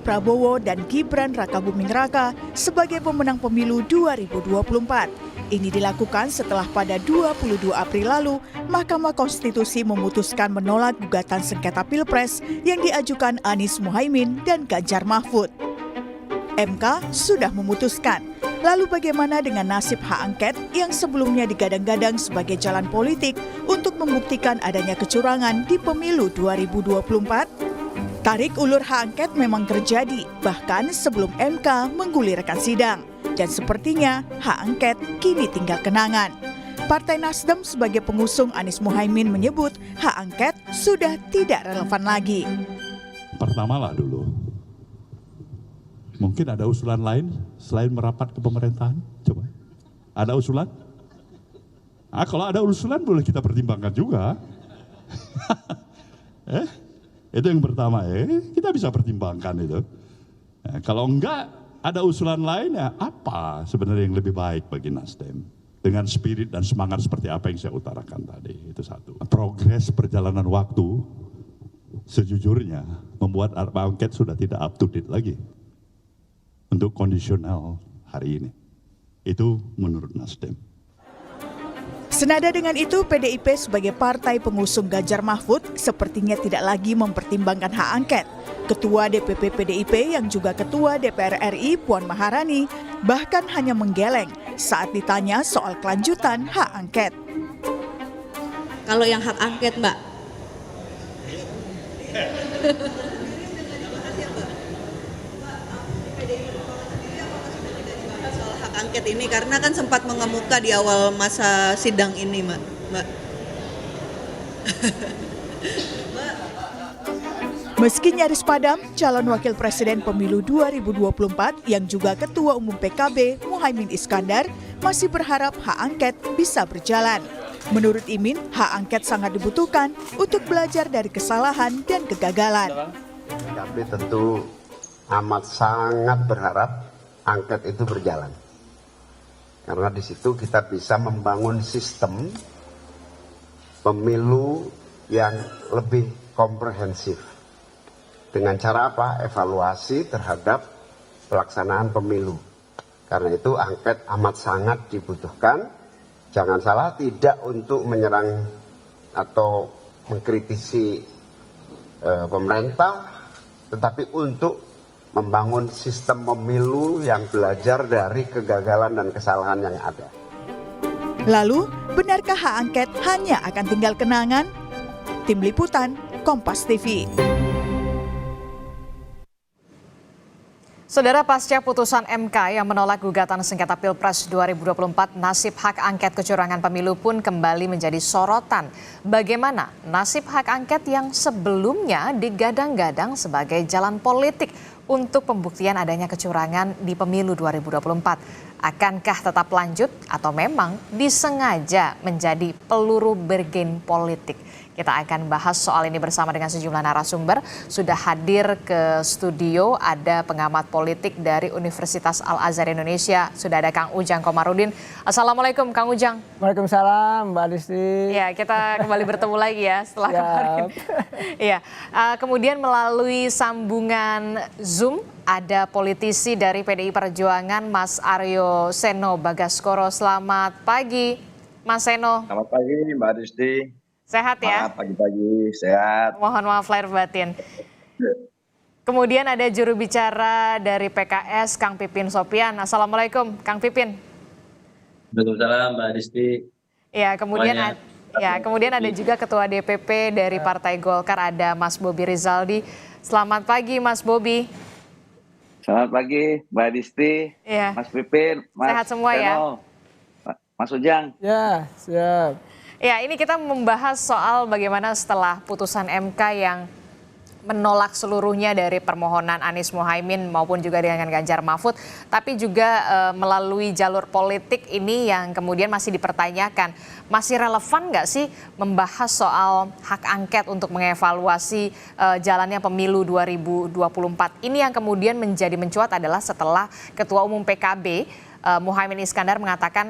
Prabowo dan Gibran Rakabuming Raka sebagai pemenang pemilu 2024. Ini dilakukan setelah pada 22 April lalu, Mahkamah Konstitusi memutuskan menolak gugatan sengketa Pilpres yang diajukan Anies Mohaimin dan Ganjar Mahfud. MK sudah memutuskan. Lalu bagaimana dengan nasib hak angket yang sebelumnya digadang-gadang sebagai jalan politik untuk membuktikan adanya kecurangan di pemilu 2024? Tarik ulur hak angket memang terjadi, bahkan sebelum MK menggulirkan sidang. Dan sepertinya hak angket kini tinggal kenangan. Partai Nasdem sebagai pengusung Anies Mohaimin menyebut hak angket sudah tidak relevan lagi. Pertamalah dulu, mungkin ada usulan lain selain merapat ke pemerintahan? Coba, ada usulan? Kalau ada usulan boleh kita pertimbangkan juga. Itu yang pertama, kita bisa pertimbangkan itu. Kalau enggak ada usulan lain, apa sebenarnya yang lebih baik bagi Nasdem? Dengan spirit dan semangat seperti apa yang saya utarakan tadi, itu satu. Progres perjalanan waktu sejujurnya membuat hak angket sudah tidak up to date lagi untuk kondisional hari ini. Itu menurut Nasdem. Senada dengan itu, PDIP sebagai partai pengusung Ganjar Mahfud sepertinya tidak lagi mempertimbangkan hak angket. Ketua DPP PDIP yang juga Ketua DPR RI Puan Maharani bahkan hanya menggeleng saat ditanya soal kelanjutan hak angket. Kalau yang hak angket, Mbak. Angket ini karena kan sempat mengemuka di awal masa sidang ini, Mbak. Meski nyaris padam, calon wakil presiden pemilu 2024 yang juga Ketua Umum PKB Muhaimin Iskandar masih berharap hak angket bisa berjalan. Menurut Imin, hak angket sangat dibutuhkan untuk belajar dari kesalahan dan kegagalan. PKB tentu amat sangat berharap angket itu berjalan. Karena di situ kita bisa membangun sistem pemilu yang lebih komprehensif. Dengan cara apa? Evaluasi terhadap pelaksanaan pemilu. Karena itu angket amat sangat dibutuhkan. Jangan salah, tidak untuk menyerang atau mengkritisi pemerintah, tetapi untuk membangun sistem pemilu yang belajar dari kegagalan dan kesalahan yang ada. Lalu, benarkah hak angket hanya akan tinggal kenangan? Tim Liputan, Kompas TV. Saudara, pasca putusan MK yang menolak gugatan sengketa Pilpres 2024, nasib hak angket kecurangan pemilu pun kembali menjadi sorotan. Bagaimana nasib hak angket yang sebelumnya digadang-gadang sebagai jalan politik untuk pembuktian adanya kecurangan di pemilu 2024? Akankah tetap lanjut atau memang disengaja menjadi peluru bergen politik? Kita akan bahas soal ini bersama dengan sejumlah narasumber. Sudah hadir ke studio ada pengamat politik dari Universitas Al-Azhar Indonesia. Sudah ada Kang Ujang Komarudin. Assalamualaikum Kang Ujang. Waalaikumsalam Mbak Disti. Ya, kita kembali bertemu lagi ya setelah kemarin. Ya, kemudian melalui sambungan Zoom ada politisi dari PDI Perjuangan Mas Aryo Seno Bagaskoro. Selamat pagi Mas Seno. Selamat pagi Mbak Disti. Sehat ya? Pagi-pagi, sehat. Mohon maaf lahir batin. Kemudian ada juru bicara dari PKS, Kang Pipin Sopian. Assalamualaikum, Kang Pipin. Waalaikumsalam, Mbak Disti. Ya, kemudian ada juga Ketua DPP dari Partai Golkar, ada Mas Bobi Rizaldi. Selamat pagi, Mas Bobi. Selamat pagi, Mbak Disti. Ya. Mas Pipin, Mas Sehat semua Seno, ya. Mas Ujang. Ya, siap. Ya, ini kita membahas soal bagaimana setelah putusan MK yang menolak seluruhnya dari permohonan Anies Mohaimin maupun juga dengan Ganjar Mahfud, tapi juga melalui jalur politik ini yang kemudian masih dipertanyakan. Masih relevan nggak sih membahas soal hak angket untuk mengevaluasi jalannya pemilu 2024? Ini yang kemudian menjadi mencuat adalah setelah Ketua Umum PKB Muhaimin Iskandar mengatakan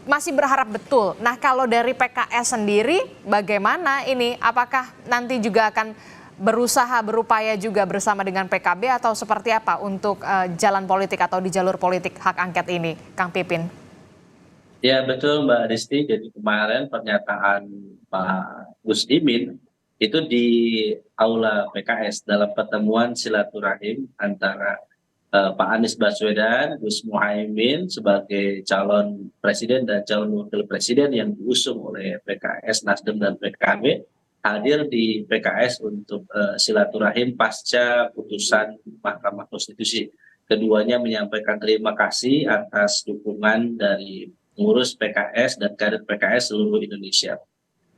masih berharap betul. Nah, kalau dari PKS sendiri bagaimana ini? Apakah nanti juga akan berusaha berupaya juga bersama dengan PKB atau seperti apa untuk jalan politik atau di jalur politik hak angket ini, Kang Pipin? Ya betul Mbak Disti, jadi kemarin pernyataan Pak Gus Imin itu di Aula PKS dalam pertemuan silaturahim antara Pak Anies Baswedan, Gus Muhaimin sebagai calon presiden dan calon wakil presiden yang diusung oleh PKS, Nasdem dan PKB hadir di PKS untuk silaturahim pasca putusan Mahkamah Konstitusi. Keduanya menyampaikan terima kasih atas dukungan dari pengurus PKS dan kader PKS seluruh Indonesia.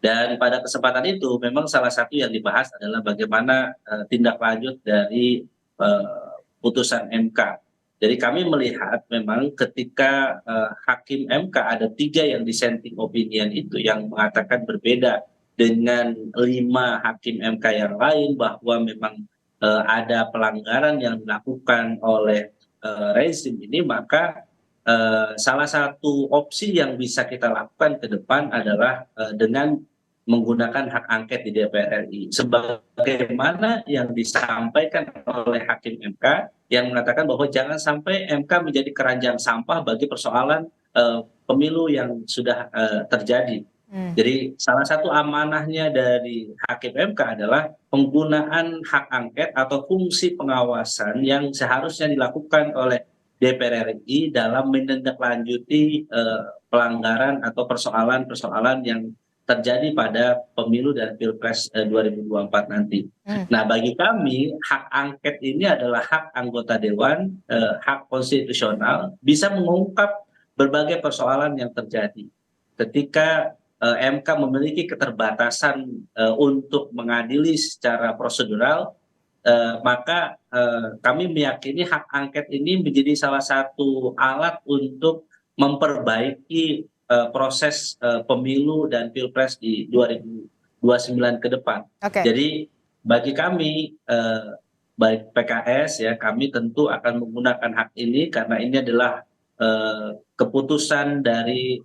Dan pada kesempatan itu memang salah satu yang dibahas adalah bagaimana tindak lanjut dari putusan MK. Jadi kami melihat memang ketika hakim MK ada 3 yang dissenting opinion itu yang mengatakan berbeda dengan 5 hakim MK yang lain bahwa memang ada pelanggaran yang dilakukan oleh rezim ini, maka salah satu opsi yang bisa kita lakukan ke depan adalah dengan menggunakan hak angket di DPR RI. Sebagaimana yang disampaikan oleh hakim MK yang mengatakan bahwa jangan sampai MK menjadi keranjang sampah bagi persoalan pemilu yang sudah terjadi. Jadi salah satu amanahnya dari hakim MK adalah penggunaan hak angket atau fungsi pengawasan yang seharusnya dilakukan oleh DPR RI dalam menindaklanjuti pelanggaran atau persoalan-persoalan yang terjadi pada pemilu dan Pilpres 2024 nanti. Nah, bagi kami hak angket ini adalah hak anggota dewan, hak konstitusional, bisa mengungkap berbagai persoalan yang terjadi. Ketika MK memiliki keterbatasan untuk mengadili secara prosedural, maka kami meyakini hak angket ini menjadi salah satu alat untuk memperbaiki proses pemilu dan Pilpres di 2029 ke depan. Jadi bagi kami, baik PKS ya, kami tentu akan menggunakan hak ini karena ini adalah keputusan dari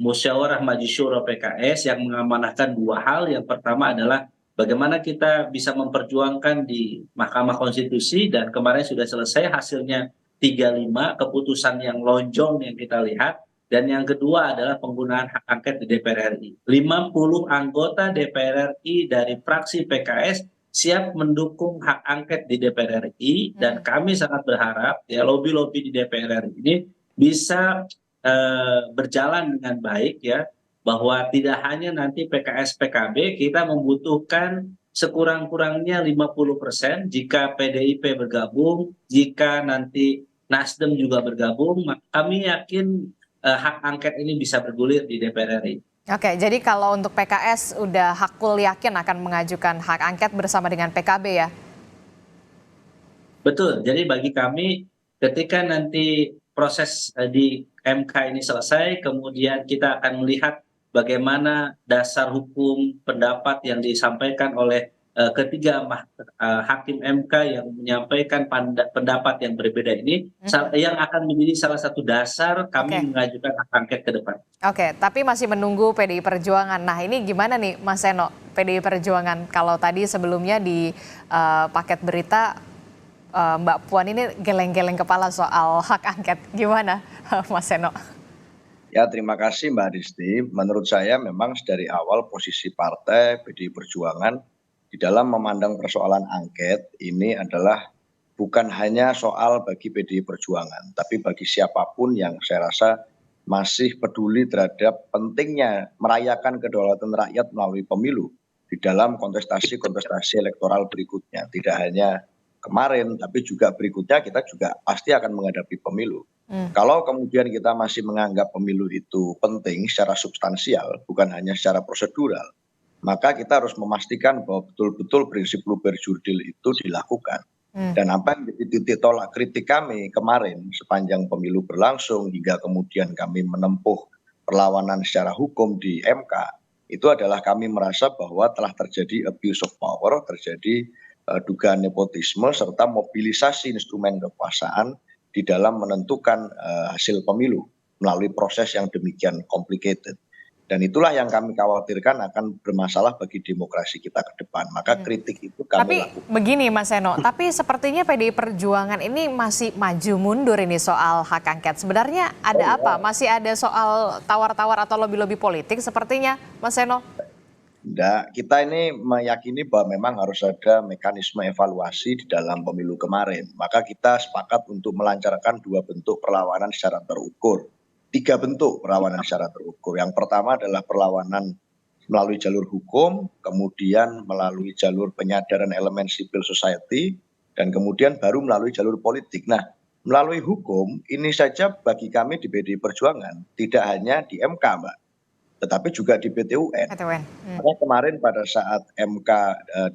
Musyawarah Majelis Syuro PKS yang mengamanahkan 2 hal. Yang pertama adalah bagaimana kita bisa memperjuangkan di Mahkamah Konstitusi, dan kemarin sudah selesai hasilnya 3-5, keputusan yang lonjong yang kita lihat. Dan yang kedua adalah penggunaan hak angket di DPR RI. 50 anggota DPR RI dari fraksi PKS siap mendukung hak angket di DPR RI, dan kami sangat berharap ya lobby-lobby di DPR RI ini bisa berjalan dengan baik ya, bahwa tidak hanya nanti PKS PKB, kita membutuhkan sekurang-kurangnya 50% jika PDIP bergabung, jika nanti Nasdem juga bergabung, kami yakin hak angket ini bisa bergulir di DPR RI. Oke, jadi kalau untuk PKS udah hakul yakin akan mengajukan hak angket bersama dengan PKB ya? Betul, jadi bagi kami ketika nanti proses di MK ini selesai, kemudian kita akan melihat bagaimana dasar hukum pendapat yang disampaikan oleh ketiga hakim MK yang menyampaikan pendapat yang berbeda ini, yang akan menjadi salah satu dasar kami mengajukan hak angket ke depan. Oke, tapi masih menunggu PDI Perjuangan. Nah, ini gimana nih Mas Seno, PDI Perjuangan? Kalau tadi sebelumnya di paket berita Mbak Puan ini geleng-geleng kepala soal hak angket, gimana Mas Seno? Ya, terima kasih Mbak Disti. Menurut saya memang dari awal posisi partai PDI Perjuangan di dalam memandang persoalan angket ini adalah bukan hanya soal bagi PDI Perjuangan, tapi bagi siapapun yang saya rasa masih peduli terhadap pentingnya merayakan kedaulatan rakyat melalui pemilu di dalam kontestasi-kontestasi elektoral berikutnya. Tidak hanya kemarin, tapi juga berikutnya kita juga pasti akan menghadapi pemilu. Kalau kemudian kita masih menganggap pemilu itu penting secara substansial, bukan hanya secara prosedural, maka kita harus memastikan bahwa betul-betul prinsip luber jurdil itu dilakukan. Dan apa yang jadi titik tolak kritik kami kemarin sepanjang pemilu berlangsung hingga kemudian kami menempuh perlawanan secara hukum di MK, itu adalah kami merasa bahwa telah terjadi abuse of power, terjadi dugaan nepotisme serta mobilisasi instrumen kekuasaan di dalam menentukan hasil pemilu melalui proses yang demikian complicated. Dan itulah yang kami khawatirkan akan bermasalah bagi demokrasi kita ke depan. Maka kritik itu kami Tapi lakukan. begini Mas Seno, tapi sepertinya PDI Perjuangan ini masih maju mundur ini soal hak angket. Sebenarnya ada apa? Masih ada soal tawar-tawar atau lobby-lobby politik sepertinya Mas Seno? Enggak, kita ini meyakini bahwa memang harus ada mekanisme evaluasi di dalam pemilu kemarin. Maka kita sepakat untuk melancarkan 2 bentuk perlawanan secara terukur. 3 bentuk perlawanan secara terukur. Yang pertama adalah perlawanan melalui jalur hukum, kemudian melalui jalur penyadaran elemen civil society, dan kemudian baru melalui jalur politik. Nah, melalui hukum ini saja bagi kami di PDI Perjuangan tidak hanya di MK, Mbak, tetapi juga di PT UN. Karena kemarin pada saat MK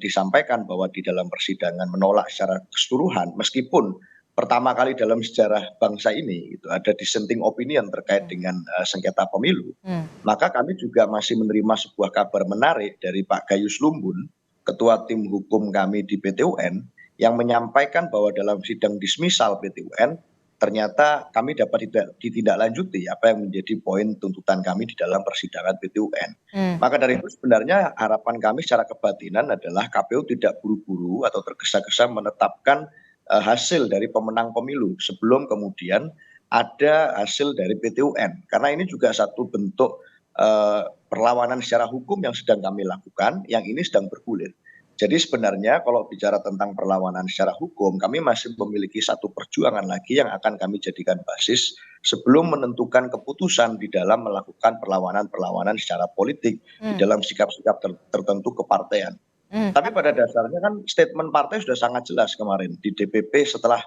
disampaikan bahwa di dalam persidangan menolak secara keseluruhan, meskipun pertama kali dalam sejarah bangsa ini itu ada dissenting opinion terkait dengan sengketa pemilu, maka kami juga masih menerima sebuah kabar menarik dari Pak Gayus Lumbun, Ketua Tim Hukum kami di PT UN, yang menyampaikan bahwa dalam sidang dismisal PT UN, ternyata kami dapat ditindaklanjuti apa yang menjadi poin tuntutan kami di dalam persidangan PT UN. Maka dari itu sebenarnya harapan kami secara kebatinan adalah KPU tidak buru-buru atau tergesa-gesa menetapkan hasil dari pemenang pemilu sebelum kemudian ada hasil dari PT UN. Karena ini juga satu bentuk perlawanan secara hukum yang sedang kami lakukan, yang ini sedang bergulir. Jadi sebenarnya kalau bicara tentang perlawanan secara hukum, kami masih memiliki satu perjuangan lagi yang akan kami jadikan basis sebelum menentukan keputusan di dalam melakukan perlawanan-perlawanan secara politik di dalam sikap-sikap tertentu kepartean. Tapi pada dasarnya kan statement partai sudah sangat jelas kemarin di DPP setelah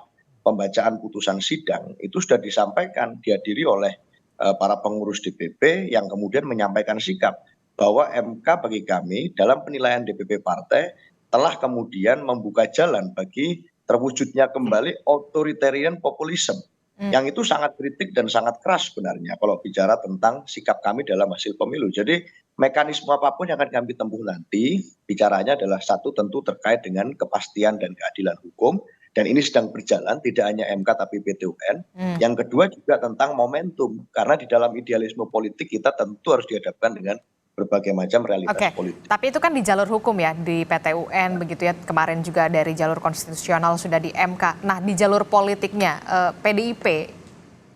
pembacaan putusan sidang itu sudah disampaikan dihadiri oleh para pengurus DPP yang kemudian menyampaikan sikap bahwa MK bagi kami dalam penilaian DPP partai telah kemudian membuka jalan bagi terwujudnya kembali authoritarian populisme. Yang itu sangat kritik dan sangat keras sebenarnya kalau bicara tentang sikap kami dalam hasil pemilu. Jadi mekanisme apapun yang akan kami tempuh nanti, bicaranya adalah satu tentu terkait dengan kepastian dan keadilan hukum. Dan ini sedang berjalan, tidak hanya MK tapi PT UN. Yang kedua juga tentang momentum. Karena di dalam idealisme politik kita tentu harus dihadapkan dengan berbagai macam realitas politik. Tapi itu kan di jalur hukum ya, di PT UN begitu ya, kemarin juga dari jalur konstitusional sudah di MK. Nah di jalur politiknya, PDIP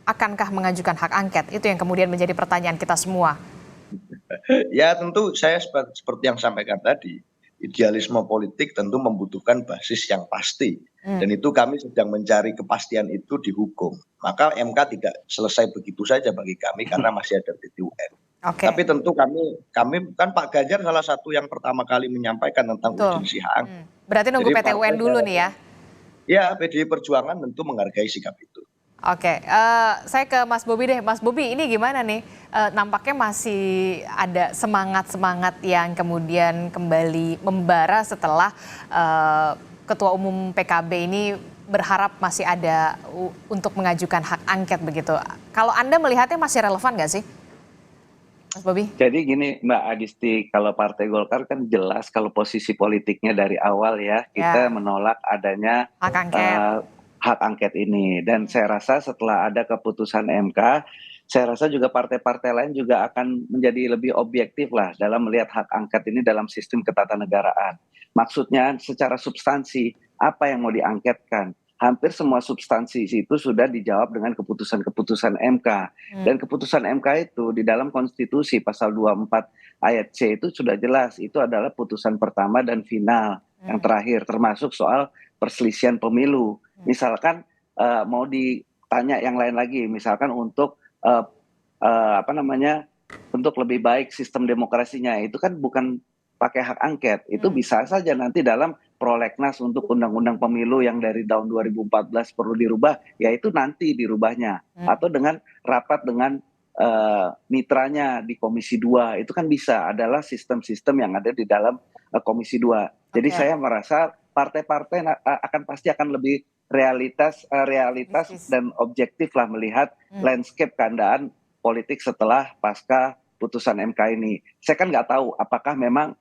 akankah mengajukan hak angket? Itu yang kemudian menjadi pertanyaan kita semua. Ya tentu saya seperti yang sampaikan tadi, idealisme politik tentu membutuhkan basis yang pasti. Dan itu kami sedang mencari kepastian itu di hukum. Maka MK tidak selesai begitu saja bagi kami karena masih ada PT UN. Tapi tentu kami kan Pak Ganjar salah satu yang pertama kali menyampaikan tentang urgensi hak angket. Berarti nunggu PT UN dulu nih ya? Ya, PDI Perjuangan tentu menghargai sikap itu. Saya ke Mas Bobi deh. Mas Bobi ini gimana nih? Nampaknya masih ada semangat-semangat yang kemudian kembali membara setelah Ketua Umum PKB ini berharap masih ada untuk mengajukan hak angket begitu. Kalau Anda melihatnya masih relevan nggak sih? Mas Bobi? Jadi gini Mbak Adisti, kalau Partai Golkar kan jelas kalau posisi politiknya dari awal ya, kita menolak adanya hak angket ini. Dan saya rasa setelah ada keputusan MK, saya rasa juga partai-partai lain juga akan menjadi lebih objektif lah dalam melihat hak angket ini dalam sistem ketatanegaraan. Maksudnya secara substansi, apa yang mau diangketkan? Hampir semua substansi itu sudah dijawab dengan keputusan-keputusan MK. Dan keputusan MK itu di dalam konstitusi pasal 24 ayat C itu sudah jelas. Itu adalah putusan pertama dan final yang terakhir, termasuk soal perselisihan pemilu. Misalkan mau ditanya yang lain lagi, misalkan untuk untuk lebih baik sistem demokrasinya, itu kan bukan pakai hak angket, itu bisa saja nanti dalam prolegnas untuk undang-undang pemilu yang dari tahun 2014 perlu dirubah, ya itu nanti dirubahnya. Atau dengan rapat dengan mitranya di Komisi 2, itu kan bisa, adalah sistem-sistem yang ada di dalam Komisi 2. Jadi saya merasa partai-partai pasti akan lebih realitas dan objektif lah melihat landscape keadaan politik setelah pasca putusan MK ini. Saya kan nggak tahu apakah memang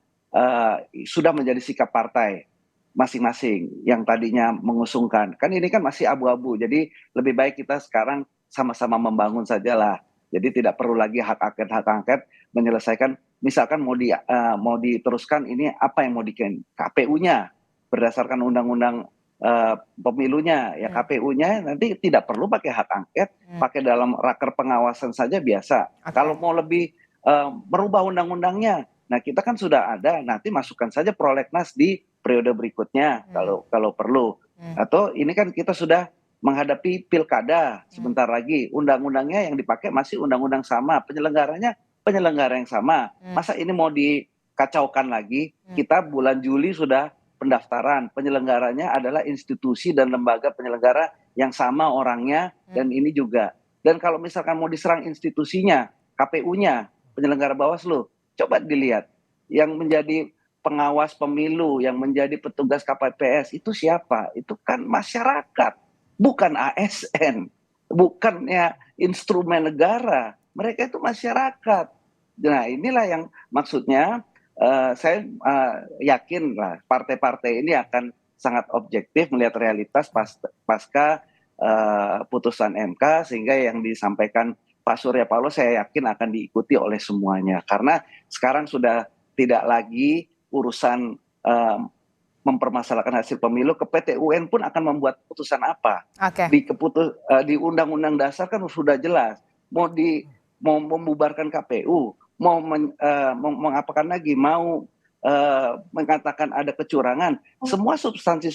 sudah menjadi sikap partai masing-masing yang tadinya mengusungkan. Kan ini kan masih abu-abu, jadi lebih baik kita sekarang sama-sama membangun sajalah. Jadi tidak perlu lagi hak angket menyelesaikan, misalkan mau diteruskan ini apa yang mau diken KPU-nya berdasarkan undang-undang pemilunya ya, KPU-nya nanti tidak perlu pakai hak angket, pakai dalam raker pengawasan saja biasa. Kalau mau lebih merubah undang-undangnya, nah kita kan sudah ada, nanti masukkan saja prolegnas di periode berikutnya kalau perlu. Atau ini kan kita sudah menghadapi pilkada sebentar lagi, undang-undangnya yang dipakai masih undang-undang sama, penyelenggaranya penyelenggara yang sama. Masa ini mau dikacaukan lagi? Kita bulan Juli sudah pendaftaran, penyelenggaranya adalah institusi dan lembaga penyelenggara yang sama orangnya, dan ini juga. Dan kalau misalkan mau diserang institusinya, KPU-nya, penyelenggara Bawaslu, coba dilihat yang menjadi pengawas pemilu, yang menjadi petugas KPPS itu siapa? Itu kan masyarakat, bukan ASN, bukannya instrumen negara. Mereka itu masyarakat. Nah, inilah yang maksudnya saya yakin lah partai-partai ini akan sangat objektif melihat realitas pasca putusan MK, sehingga yang disampaikan Pak Surya Paloh saya yakin akan diikuti oleh semuanya. Karena sekarang sudah tidak lagi urusan mempermasalahkan hasil pemilu, ke PT UN pun akan membuat putusan apa. Di Undang-Undang Dasar kan sudah jelas, mau membubarkan KPU, mau mengapakan lagi, mau mengatakan ada kecurangan, semua substansi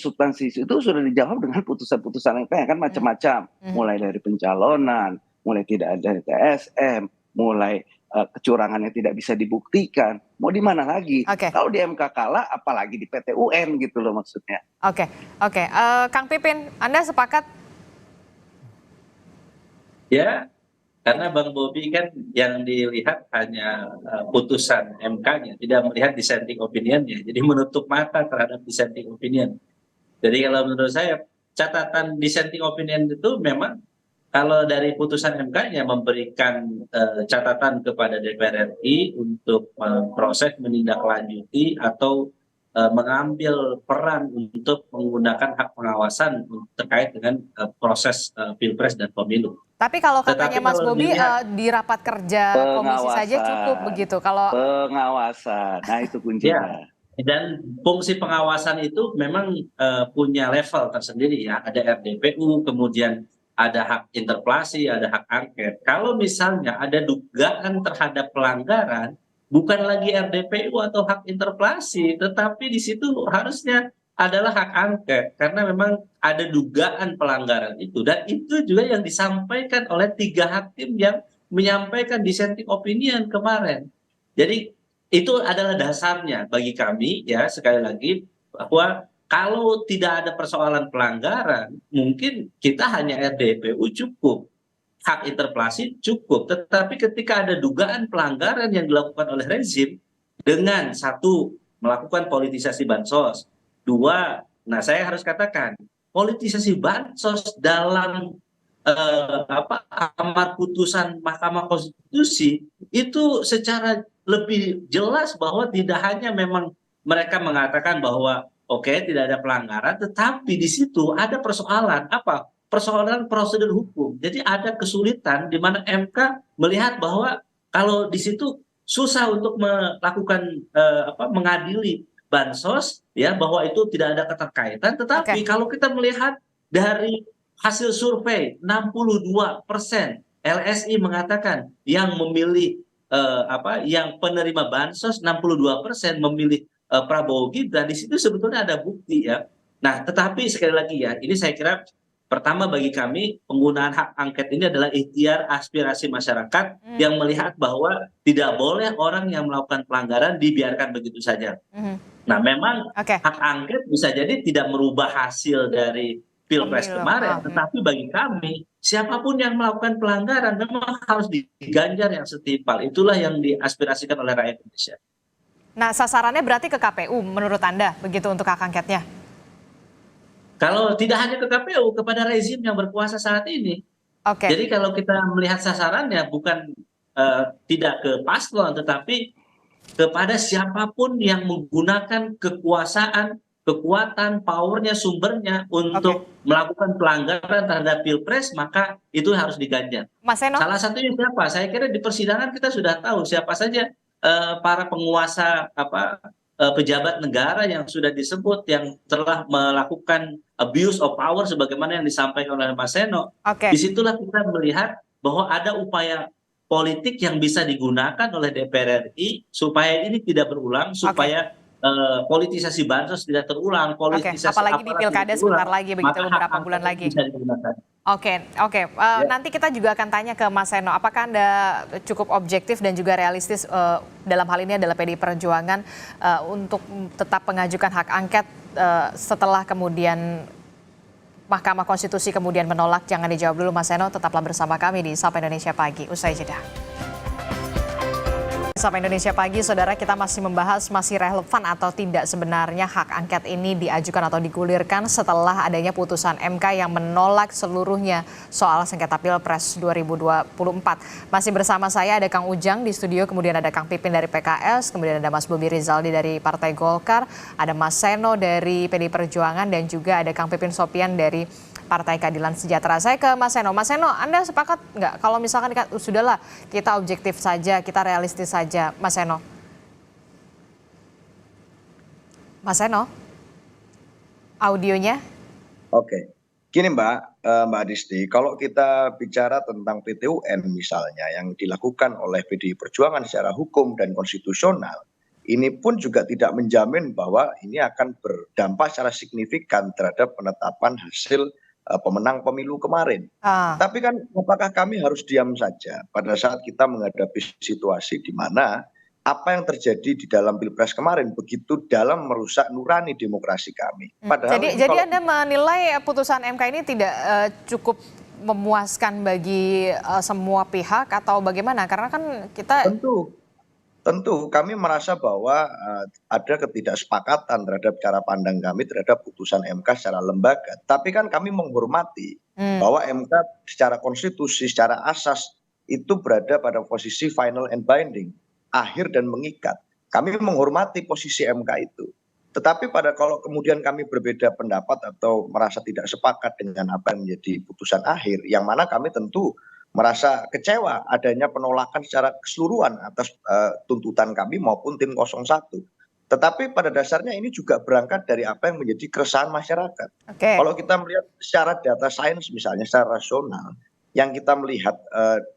itu sudah dijawab dengan putusan-putusan MK yang kan macam-macam, mulai dari pencalonan, mulai tidak ada TSM, mulai kecurangan yang tidak bisa dibuktikan, mau di mana lagi? Kalau di MK kalah, apalagi di PT UN gitu loh maksudnya. Oke. Kang Pipin, Anda sepakat? Ya, karena Bang Bobi kan yang dilihat hanya putusan MK-nya, tidak melihat dissenting opinion-nya, jadi menutup mata terhadap dissenting opinion. Jadi kalau menurut saya catatan dissenting opinion itu memang kalau dari putusan MK-nya memberikan catatan kepada DPR RI untuk proses menindaklanjuti atau mengambil peran untuk menggunakan hak pengawasan terkait dengan proses Pilpres dan Pemilu. Tapi kalau katanya Mas Bobi di rapat kerja komisi saja cukup begitu. Kalau pengawasan, nah itu kuncinya. Dan fungsi pengawasan itu memang punya level tersendiri ya. Ada RDPU, kemudian ada hak interpelasi, ada hak angket. Kalau misalnya ada dugaan terhadap pelanggaran, bukan lagi RDPU atau hak interpelasi, tetapi di situ harusnya adalah hak angket, karena memang ada dugaan pelanggaran itu, dan itu juga yang disampaikan oleh 3 hakim yang menyampaikan dissenting opinion kemarin. Jadi itu adalah dasarnya bagi kami ya, sekali lagi bahwa kalau tidak ada persoalan pelanggaran, mungkin kita hanya RDPU cukup, hak interpelasi cukup. Tetapi ketika ada dugaan pelanggaran yang dilakukan oleh rezim dengan 1, melakukan politisasi bansos, 2, nah saya harus katakan politisasi bansos dalam amar putusan Mahkamah Konstitusi itu secara lebih jelas bahwa tidak hanya memang mereka mengatakan bahwa oke, tidak ada pelanggaran, tetapi di situ ada persoalan apa? Persoalan prosedur hukum. Jadi ada kesulitan di mana MK melihat bahwa kalau di situ susah untuk melakukan mengadili bansos ya, bahwa itu tidak ada keterkaitan. Tetapi kalau kita melihat dari hasil survei 62% LSI mengatakan yang memilih yang penerima bansos 62% memilih Prabowo Gibran, di situ sebetulnya ada bukti ya. Nah, tetapi sekali lagi ya, ini saya kira pertama bagi kami penggunaan hak angket ini adalah ikhtiar aspirasi masyarakat yang melihat bahwa tidak boleh orang yang melakukan pelanggaran dibiarkan begitu saja. Nah, memang hak angket bisa jadi tidak merubah hasil dari Pilpres kemarin, tetapi bagi kami siapapun yang melakukan pelanggaran memang harus diganjar yang setimpal. Itulah yang diaspirasikan oleh rakyat Indonesia. Nah, sasarannya berarti ke KPU menurut Anda begitu untuk hak angketnya? Kalau tidak hanya ke KPU, kepada rezim yang berkuasa saat ini. Jadi kalau kita melihat sasarannya bukan tidak ke paslon, tetapi kepada siapapun yang menggunakan kekuasaan, kekuatan, powernya, sumbernya untuk melakukan pelanggaran terhadap Pilpres, maka itu harus diganjar. Mas Seno? Salah satunya siapa? Saya kira di persidangan kita sudah tahu siapa saja para penguasa pejabat negara yang sudah disebut yang telah melakukan abuse of power sebagaimana yang disampaikan oleh Mas Seno. Disitulah kita melihat bahwa ada upaya politik yang bisa digunakan oleh DPR RI supaya ini tidak berulang, supaya politisasi bansos tidak terulang, politisasi apalagi di pilkada sebentar lagi, begitu beberapa bulan lagi. Nanti kita juga akan tanya ke Mas Seno, apakah Anda cukup objektif dan juga realistis dalam hal ini adalah PDI Perjuangan untuk tetap mengajukan hak angket setelah kemudian Mahkamah Konstitusi kemudian menolak? Jangan dijawab dulu Mas Seno, tetaplah bersama kami di Sapa Indonesia Pagi, usai jeda. Sapa Indonesia Pagi, saudara, kita masih membahas masih relevan atau tidak sebenarnya hak angket ini diajukan atau digulirkan setelah adanya putusan MK yang menolak seluruhnya soal sengketa Pilpres 2024. Masih bersama saya ada Kang Ujang di studio, kemudian ada Kang Pipin dari PKS, kemudian ada Mas Bobi Rizaldi dari Partai Golkar, ada Mas Seno dari PDI Perjuangan, dan juga ada Kang Pipin Sopian dari Partai Keadilan Sejahtera. Saya ke Mas Seno. Mas Seno, Anda sepakat nggak kalau misalkan sudahlah kita objektif saja, kita realistis saja, Mas Seno? Mas Seno, audionya? Oke, gini Mbak Disti, kalau kita bicara tentang PT-UN misalnya yang dilakukan oleh PDI Perjuangan secara hukum dan konstitusional, ini pun juga tidak menjamin bahwa ini akan berdampak secara signifikan terhadap penetapan hasil pemenang pemilu kemarin. Tapi kan apakah kami harus diam saja pada saat kita menghadapi situasi di mana apa yang terjadi di dalam Pilpres kemarin begitu dalam merusak nurani demokrasi kami. Jadi Anda menilai putusan MK ini tidak cukup memuaskan bagi semua pihak atau bagaimana? Karena kan kita Tentu kami merasa bahwa ada ketidaksepakatan terhadap cara pandang kami terhadap putusan MK secara lembaga. Tapi kan kami menghormati bahwa MK secara konstitusi, secara asas itu berada pada posisi final and binding, akhir dan mengikat. Kami menghormati posisi MK itu. Tetapi kalau kemudian kami berbeda pendapat atau merasa tidak sepakat dengan apa yang menjadi putusan akhir, yang mana kami tentu merasa kecewa adanya penolakan secara keseluruhan atas tuntutan kami maupun tim 01. Tetapi pada dasarnya ini juga berangkat dari apa yang menjadi keresahan masyarakat. Kalau kita melihat secara data sains misalnya, secara rasional, yang kita melihat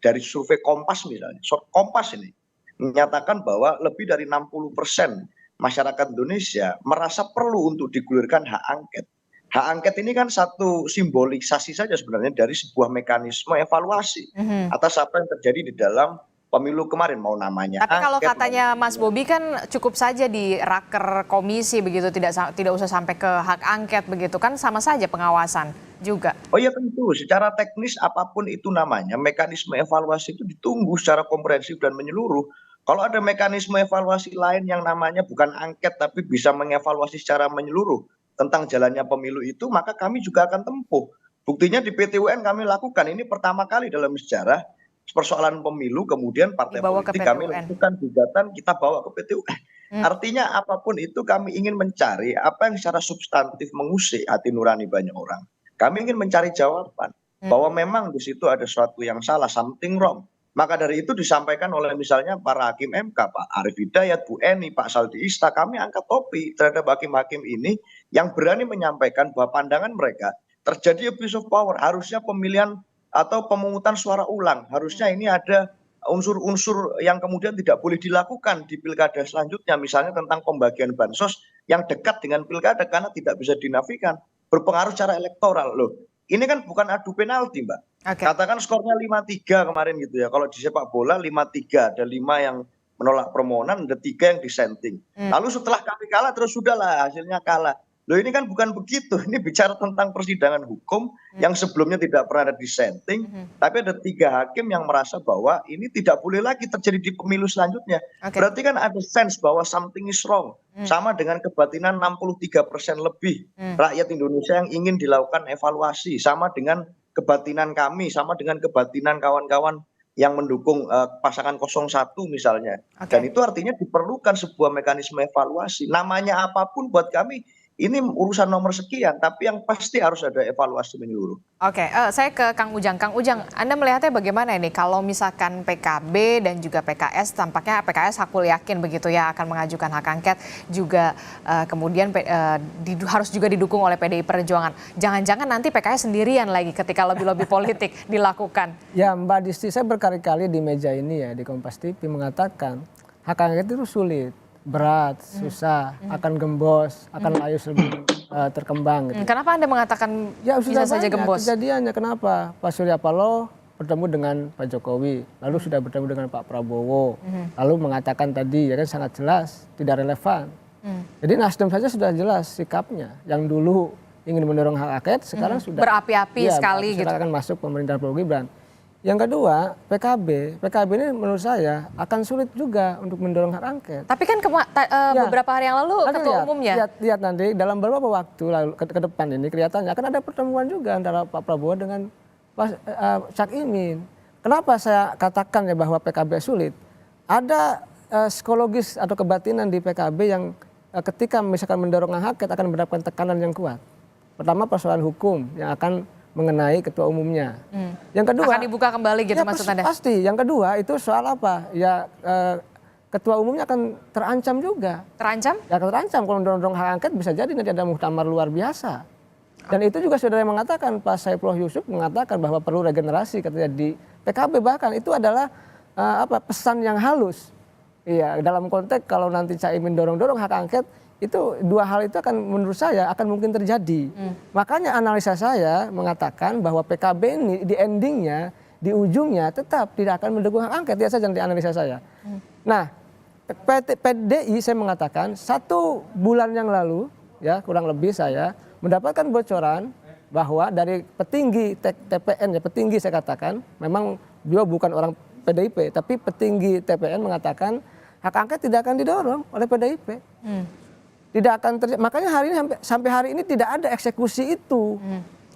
dari survei Kompas misalnya, Kompas ini menyatakan bahwa lebih dari 60% masyarakat Indonesia merasa perlu untuk digulirkan hak angket. Hak angket ini kan satu simbolisasi saja sebenarnya dari sebuah mekanisme evaluasi atas apa yang terjadi di dalam pemilu kemarin, mau namanya tapi kalau katanya Mas Bobi kan cukup saja di raker komisi begitu, tidak usah sampai ke hak angket begitu, kan sama saja pengawasan juga. Oh ya tentu, secara teknis apapun itu namanya, mekanisme evaluasi itu ditunggu secara komprehensif dan menyeluruh. Kalau ada mekanisme evaluasi lain yang namanya bukan angket tapi bisa mengevaluasi secara menyeluruh tentang jalannya pemilu itu, maka kami juga akan tempuh. Buktinya di PT-UN kami lakukan, ini pertama kali dalam sejarah persoalan pemilu kemudian partai politik kami lakukan gugatan, kita bawa ke PT-UN. Artinya apapun itu kami ingin mencari apa yang secara substantif mengusik hati nurani banyak orang. Kami ingin mencari jawaban bahwa memang di situ ada sesuatu yang salah, something wrong. Maka dari itu disampaikan oleh misalnya para hakim MK, Pak Arief Hidayat, Bu Eni, Pak Saldi Isra, kami angkat topi terhadap hakim-hakim ini yang berani menyampaikan bahwa pandangan mereka terjadi abuse of power, harusnya pemilihan atau pemungutan suara ulang, harusnya ini ada unsur-unsur yang kemudian tidak boleh dilakukan di pilkada selanjutnya, misalnya tentang pembagian bansos yang dekat dengan pilkada karena tidak bisa dinafikan, berpengaruh secara elektoral. Loh, ini kan bukan adu penalti, Mbak. Katakan skornya 5-3 kemarin gitu ya. Kalau di sepak bola 5-3, ada 5 yang menolak permohonan, ada 3 yang dissenting. Lalu setelah kami kalah terus sudahlah hasilnya kalah. Loh ini kan bukan begitu. Ini bicara tentang persidangan hukum yang sebelumnya tidak pernah ada dissenting, tapi ada 3 hakim yang merasa bahwa ini tidak boleh lagi terjadi di pemilu selanjutnya. Berarti kan ada sense bahwa something is wrong. Sama dengan kebatinan 63% lebih rakyat Indonesia yang ingin dilakukan evaluasi, sama dengan kebatinan kami, sama dengan kebatinan kawan-kawan yang mendukung pasangan 01 misalnya. Dan itu artinya diperlukan sebuah mekanisme evaluasi. Namanya apapun buat kami Ini urusan nomor sekian, tapi yang pasti harus ada evaluasi menyeluruh. Oke, saya ke Kang Ujang. Kang Ujang, Anda melihatnya bagaimana ini kalau misalkan PKB dan juga PKS, tampaknya PKS aku yakin begitu ya akan mengajukan hak angket, juga kemudian harus juga didukung oleh PDI Perjuangan. Jangan-jangan nanti PKS sendirian lagi ketika lobby-lobby politik dilakukan. Ya Mbak Disti, saya berkali-kali di meja ini ya di Kompas TV mengatakan hak angket itu sulit, berat, susah, akan gembos, akan layu sebelum terkembang. Gitu. Kenapa Anda mengatakan ya, bisa saja gembos? Kejadiannya kenapa? Pak Surya Paloh bertemu dengan Pak Jokowi, lalu sudah bertemu dengan Pak Prabowo, lalu mengatakan tadi ya kan sangat jelas, tidak relevan. Jadi Nasdem saja sudah jelas sikapnya, yang dulu ingin mendorong hak angket, sekarang sudah berapi-api sekali gitu. Akan masuk pemerintahan Prabowo Gibran. Yang kedua, PKB ini menurut saya akan sulit juga untuk mendorong hak angket. Tapi kan beberapa hari yang lalu ketua umumnya. Lihat nanti dalam beberapa waktu lalu ke depan ini kelihatannya akan ada pertemuan juga antara Pak Prabowo dengan Pak Cak Imin. Kenapa saya katakan ya bahwa PKB sulit? Ada psikologis atau kebatinan di PKB yang ketika misalkan mendorong hak angket akan mendapatkan tekanan yang kuat. Pertama persoalan hukum yang akan mengenai ketua umumnya. Yang kedua akan dibuka kembali gitu ya, maksud Anda? Pasti. Yang kedua itu soal apa? Ya ketua umumnya akan terancam juga. Terancam? Ya terancam kalau mendorong hak angket bisa jadi nanti ada muktamar luar biasa. Dan itu juga saudara yang mengatakan, Pak Saifullah Yusuf mengatakan bahwa perlu regenerasi katanya di PKB, bahkan itu adalah pesan yang halus. Iya, dalam konteks kalau nanti Caimin dorong-dorong hak angket, itu dua hal itu akan menurut saya akan mungkin terjadi. Makanya analisa saya mengatakan bahwa PKB ini di endingnya, di ujungnya tetap tidak akan mendukung hak angket. Lihat saja di analisa saya. Nah, PDI saya mengatakan 1 bulan yang lalu, ya kurang lebih saya mendapatkan bocoran bahwa dari petinggi TPN, ya petinggi saya katakan, memang beliau bukan orang PDIP, tapi petinggi TPN mengatakan hak angket tidak akan didorong oleh PDIP. Tidak akan terjadi. Makanya hari ini sampai hari ini tidak ada eksekusi itu.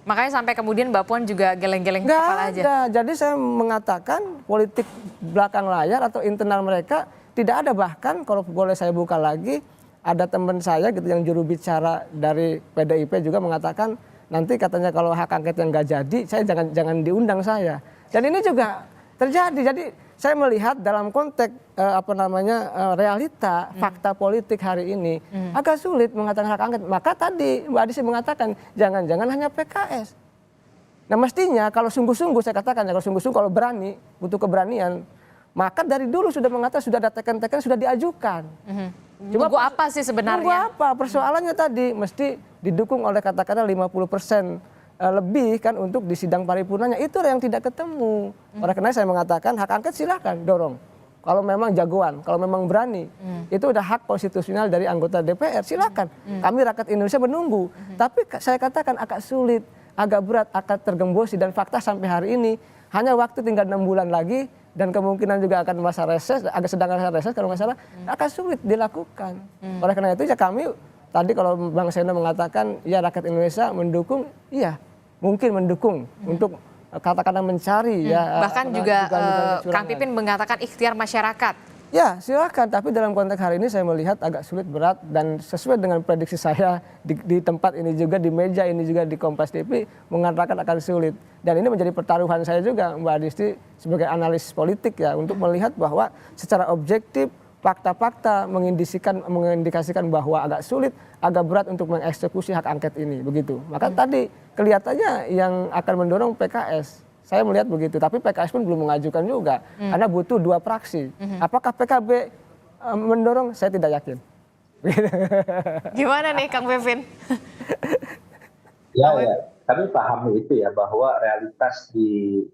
Makanya sampai kemudian Mbak Puan juga geleng-geleng kepala aja. Nggak ada. Jadi saya mengatakan politik belakang layar atau internal mereka tidak ada. Bahkan kalau boleh saya buka lagi, ada teman saya gitu yang juru bicara dari PDIP juga mengatakan nanti katanya kalau hak angket yang nggak jadi, saya jangan diundang saya. Dan ini juga terjadi. Jadi saya melihat dalam konteks realita fakta politik hari ini agak sulit mengatakan hak angket. Maka tadi Mbak Adisi mengatakan jangan-jangan hanya PKS. Nah mestinya kalau sungguh-sungguh saya katakan ya, kalau sungguh-sungguh kalau berani, butuh keberanian, maka dari dulu sudah mengatakan sudah ada teken-teken sudah diajukan. Cuma apa sih sebenarnya? Nunggu apa? Persoalannya tadi mesti didukung oleh katakanlah 50% lebih kan untuk di sidang paripurnanya, itu yang tidak ketemu. Oleh karena saya mengatakan hak angket silakan dorong. Kalau memang jagoan, kalau memang berani, itu udah hak konstitusional dari anggota DPR, silakan. Kami rakyat Indonesia menunggu. Tapi saya katakan agak sulit, agak berat, akan tergembosi dan fakta sampai hari ini hanya waktu tinggal 6 bulan lagi dan kemungkinan juga akan masa reses, agak sedang masa reses kalau nggak salah, akan sulit dilakukan. Oleh karena itu ya kami tadi kalau Bang Seno mengatakan ya rakyat Indonesia mendukung, iya mungkin mendukung untuk katakanlah mencari ya. Bahkan juga Kang Pipin mengatakan ikhtiar masyarakat. Ya silakan, tapi dalam konteks hari ini saya melihat agak sulit, berat, dan sesuai dengan prediksi saya di tempat ini juga, di meja ini juga di Kompas TV mengatakan akan sulit. Dan ini menjadi pertaruhan saya juga Mbak Adisti sebagai analis politik ya, untuk melihat bahwa secara objektif fakta-fakta mengindikasikan bahwa agak sulit, agak berat untuk mengeksekusi hak angket ini, begitu. Maka tadi kelihatannya yang akan mendorong PKS, saya melihat begitu. Tapi PKS pun belum mengajukan juga, karena butuh 2 fraksi. Apakah PKB mendorong? Saya tidak yakin. Gimana nih Kang Pipin? Ya, kami paham itu ya, bahwa realitas di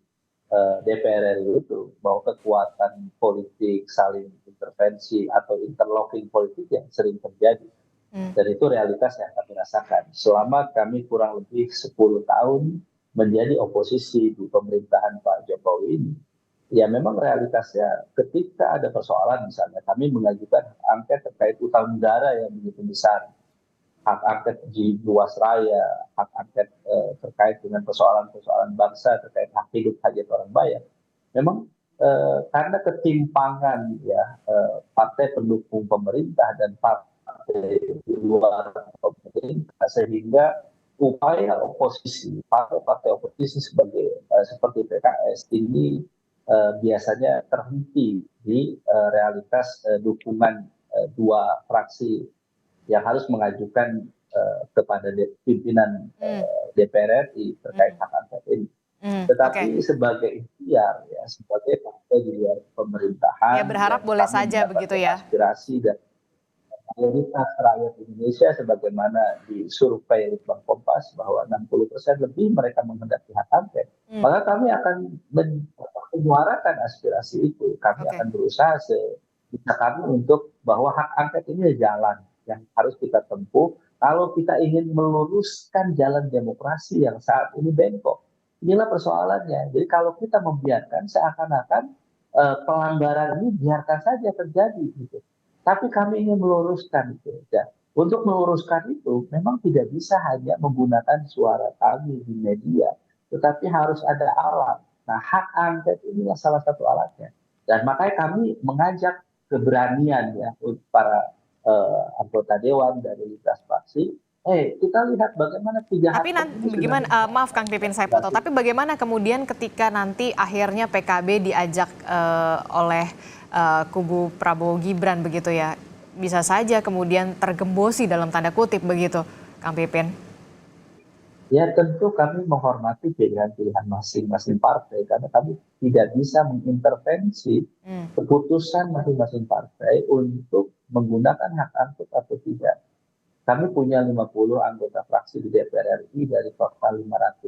DPR RI itu bahwa kekuatan politik saling intervensi atau interlocking politik yang sering terjadi. Dan itu realitas yang kami rasakan selama kami kurang lebih 10 tahun menjadi oposisi di pemerintahan Pak Jokowi ini. Ya memang realitasnya ketika ada persoalan, misalnya kami mengajukan hak angket terkait utang negara yang begitu besar, hak angket di luas raya, hak angket terkait dengan persoalan-persoalan bangsa, terkait hak hidup, hajat orang banyak. Memang karena ketimpangan ya partai pendukung pemerintah dan partai di luar pemerintah, sehingga upaya oposisi, partai-partai oposisi seperti PKS ini biasanya terhenti di realitas dukungan dua fraksi yang harus mengajukan kepada pimpinan DPR RI terkait hak angket ini. Tetapi sebagai ikhtiar, ya, sebagai partai di luar pemerintahan, ya berharap boleh saja begitu ya. Aspirasi dan mayoritas rakyat Indonesia sebagaimana di survei Litbang Kompas bahwa 60% lebih mereka menghendaki hak angket, maka kami akan menyuarakan aspirasi itu. Kami akan berusaha sebisa kami untuk bahwa hak angket ini jalan yang harus kita tempuh kalau kita ingin meluruskan jalan demokrasi yang saat ini bengkok. Inilah persoalannya. Jadi kalau kita membiarkan seakan-akan pelanggaran ini biarkan saja terjadi gitu. Tapi kami ingin meluruskan itu. Ya. Untuk meluruskan itu memang tidak bisa hanya menggunakan suara kami di media, tetapi harus ada alat. Nah, hak angket inilah salah satu alatnya. Dan makanya kami mengajak keberanian ya untuk para anggota dewan dari lintas fraksi. Kita lihat bagaimana tapi nanti bagaimana, maaf Kang Pipin saya potong, tapi bagaimana kemudian ketika nanti akhirnya PKB diajak oleh kubu Prabowo Gibran begitu ya, bisa saja kemudian tergembosi dalam tanda kutip begitu, Kang Pipin? Ya tentu kami menghormati pilihan-pilihan masing-masing partai karena kami tidak bisa mengintervensi keputusan masing-masing partai untuk menggunakan hak angket atau tidak. Kami punya 50 anggota fraksi di DPR RI dari total 575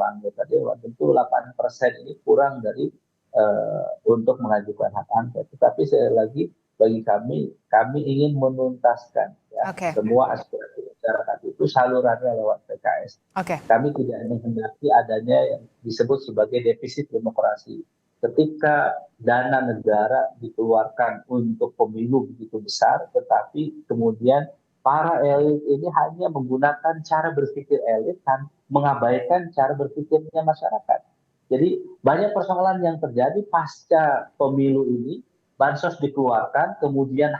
anggota dewan. Tentu 8% ini kurang dari untuk mengajukan hak angket. Tetapi sekali lagi bagi kami ingin menuntaskan ya, semua aspirasi masyarakat itu salurannya lewat PKS. Kami tidak menghendaki adanya yang disebut sebagai defisit demokrasi. Ketika dana negara dikeluarkan untuk pemilu begitu besar, tetapi kemudian para elit ini hanya menggunakan cara berpikir elit dan mengabaikan cara berpikirnya masyarakat. Jadi banyak persoalan yang terjadi pasca pemilu ini, bansos dikeluarkan, kemudian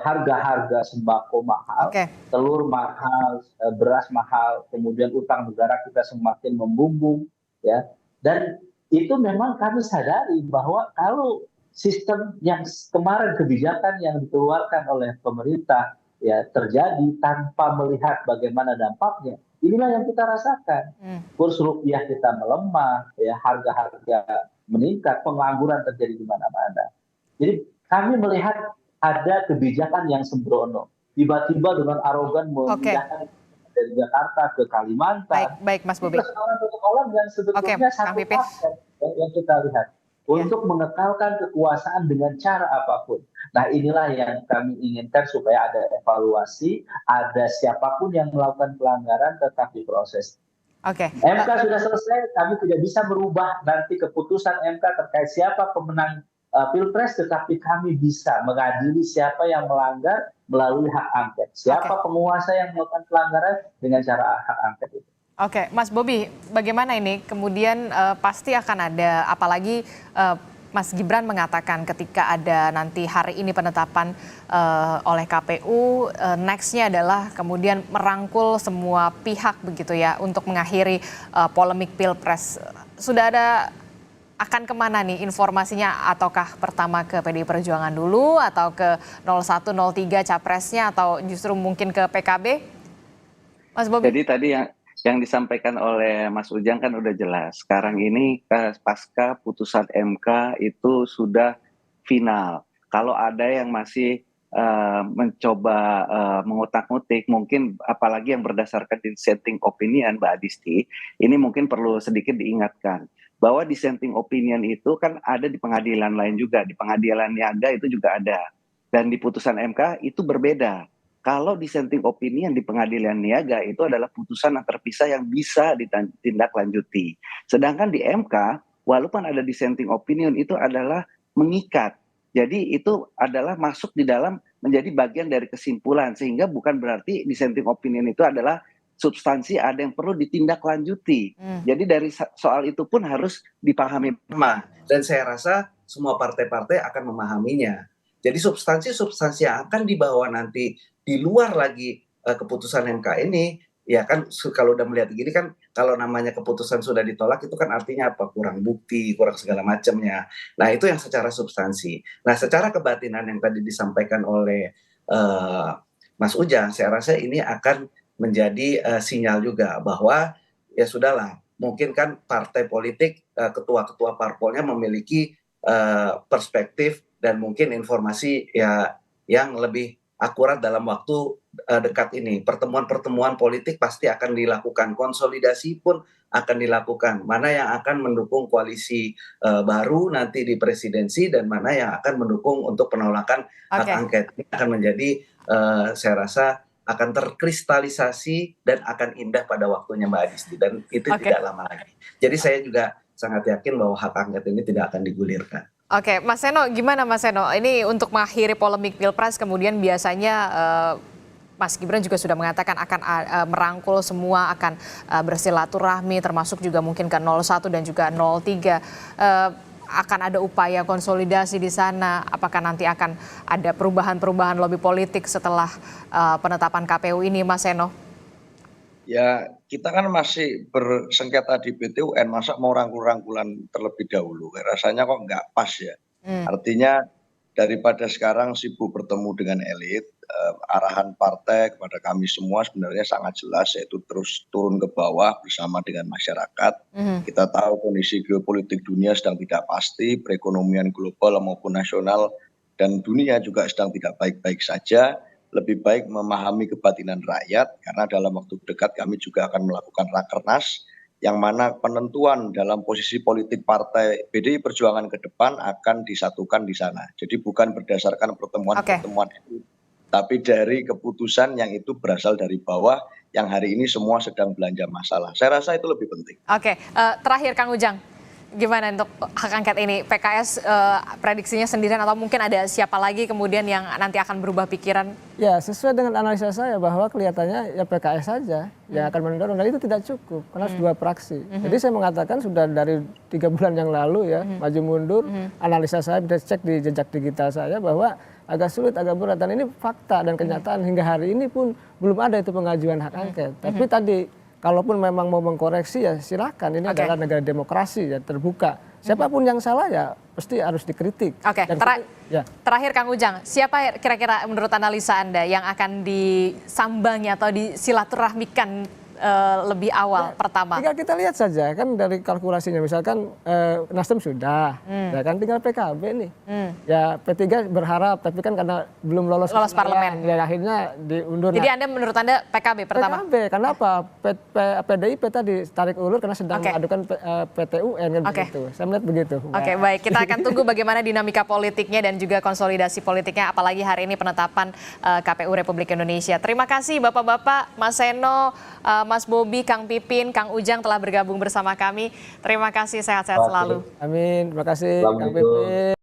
harga-harga sembako mahal, telur mahal, beras mahal, kemudian utang negara kita semakin membumbung, ya. Dan itu memang kami sadari bahwa kalau sistem yang kemarin kebijakan yang dikeluarkan oleh pemerintah ya terjadi tanpa melihat bagaimana dampaknya, inilah yang kita rasakan. Kurs rupiah kita melemah, ya harga-harga meningkat, pengangguran terjadi di mana-mana. Jadi kami melihat ada kebijakan yang sembrono, tiba-tiba dengan arogan memindahkan dari Jakarta ke Kalimantan. Baik Mas Bobi. Persoalan yang sebetulnya satu paket yang kita lihat untuk mengekalkan kekuasaan dengan cara apapun. Nah inilah yang kami inginkan supaya ada evaluasi, ada siapapun yang melakukan pelanggaran tetap diproses. MK sudah selesai, kami tidak bisa merubah nanti keputusan MK terkait siapa pemenang Pilpres, tetapi kami bisa mengadili siapa yang melanggar melalui hak angket. Siapa penguasa yang melakukan pelanggaran dengan cara hak angket itu. Mas Bobi, bagaimana ini? Kemudian pasti akan ada, apalagi Mas Gibran mengatakan ketika ada nanti hari ini penetapan oleh KPU, nextnya adalah kemudian merangkul semua pihak begitu ya untuk mengakhiri polemik Pilpres. Sudah ada akan kemana nih informasinya, ataukah pertama ke PDI Perjuangan dulu atau ke 01, 03 capresnya atau justru mungkin ke PKB? Mas Bobi. Jadi tadi yang disampaikan oleh Mas Ujang kan udah jelas. Sekarang ini pasca putusan MK itu sudah final. Kalau ada yang masih mencoba mengutak-ngutik, mungkin apalagi yang berdasarkan dissenting opinion, Mbak Adisti, ini mungkin perlu sedikit diingatkan bahwa dissenting opinion itu kan ada di pengadilan lain juga, di pengadilan niaga itu juga ada, dan di putusan MK itu berbeda. Kalau dissenting opinion di pengadilan niaga itu adalah putusan yang terpisah yang bisa ditindaklanjuti. Sedangkan di MK, walaupun ada dissenting opinion itu adalah mengikat. Jadi itu adalah masuk di dalam menjadi bagian dari kesimpulan, sehingga bukan berarti dissenting opinion itu adalah substansi ada yang perlu ditindaklanjuti. Jadi dari soal itu pun harus dipahami bersama. Dan saya rasa semua partai-partai akan memahaminya. Jadi substansi-substansi yang akan dibawa nanti di luar lagi keputusan MK ini, ya kan kalau udah melihat gini kan, kalau namanya keputusan sudah ditolak itu kan artinya apa? Kurang bukti, kurang segala macamnya. Nah itu yang secara substansi. Nah secara kebatinan yang tadi disampaikan oleh Mas Ujang, saya rasa ini akan menjadi sinyal juga bahwa ya sudahlah, mungkin kan partai politik, ketua-ketua parpolnya memiliki perspektif dan mungkin informasi ya yang lebih akurat dalam waktu dekat ini. Pertemuan-pertemuan politik pasti akan dilakukan, konsolidasi pun akan dilakukan. Mana yang akan mendukung koalisi baru nanti di presidensi dan mana yang akan mendukung untuk penolakan hak angket. Ini akan menjadi saya rasa akan terkristalisasi dan akan indah pada waktunya Mbak Adisti, dan itu tidak lama lagi. Jadi saya juga sangat yakin bahwa hak angket ini tidak akan digulirkan. Oke, Mas Seno, gimana Mas Seno? Ini untuk mengakhiri polemik Pilpres, kemudian biasanya Mas Gibran juga sudah mengatakan akan merangkul semua, akan bersilaturahmi, termasuk juga mungkin ke 01 dan juga 03. Akan ada upaya konsolidasi di sana. Apakah nanti akan ada perubahan-perubahan lobby politik setelah penetapan KPU ini, Mas Seno? Ya, kita kan masih bersengketa di PT UN, masa mau rangkul-rangkulan terlebih dahulu? Rasanya kok nggak pas ya. Artinya daripada sekarang sibuk bertemu dengan elit, arahan partai kepada kami semua sebenarnya sangat jelas, yaitu terus turun ke bawah bersama dengan masyarakat. Kita tahu kondisi geopolitik dunia sedang tidak pasti, perekonomian global maupun nasional dan dunia juga sedang tidak baik-baik saja. Lebih baik memahami kebatinan rakyat, karena dalam waktu dekat kami juga akan melakukan rakernas, yang mana penentuan dalam posisi politik partai PDI Perjuangan ke depan akan disatukan di sana. Jadi bukan berdasarkan pertemuan-pertemuan itu, tapi dari keputusan yang itu berasal dari bawah, yang hari ini semua sedang belanja masalah. Saya rasa itu lebih penting. Oke, terakhir Kang Ujang, gimana untuk hak angket ini? PKS prediksinya sendirian atau mungkin ada siapa lagi kemudian yang nanti akan berubah pikiran? Ya, sesuai dengan analisa saya bahwa kelihatannya ya PKS saja yang akan mendorong, dan itu tidak cukup karena harus 2 fraksi. Jadi saya mengatakan sudah dari 3 bulan yang lalu ya, maju mundur, analisa saya bisa cek di jejak digital saya bahwa agak sulit, agak berat, dan ini fakta dan kenyataan hingga hari ini pun belum ada itu pengajuan hak angket. Tapi tadi kalaupun memang mau mengkoreksi ya silakan, ini adalah negara demokrasi ya, terbuka. Siapapun yang salah ya pasti harus dikritik. Oke, terakhir Kang Ujang, siapa kira-kira menurut analisa Anda yang akan disambangi atau disilaturahmikan lebih awal pertama? Tinggal kita lihat saja kan dari kalkulasinya, misalkan Nasdem sudah, ya kan tinggal PKB nih. Ya P3 berharap, tapi kan karena belum lolos parlemen, ya akhirnya diundur. Jadi menurut Anda PKB pertama? PKB, karena apa? PDIP tadi tarik ulur karena sedang mengadukan PT UN kan begitu. Saya melihat begitu. Oke, baik, kita akan tunggu bagaimana dinamika politiknya dan juga konsolidasi politiknya, apalagi hari ini penetapan KPU Republik Indonesia. Terima kasih Bapak-bapak, Mas Seno, Mas Bobi, Kang Pipin, Kang Ujang telah bergabung bersama kami. Terima kasih, sehat-sehat selalu. Amin, terima kasih Kang Pipin.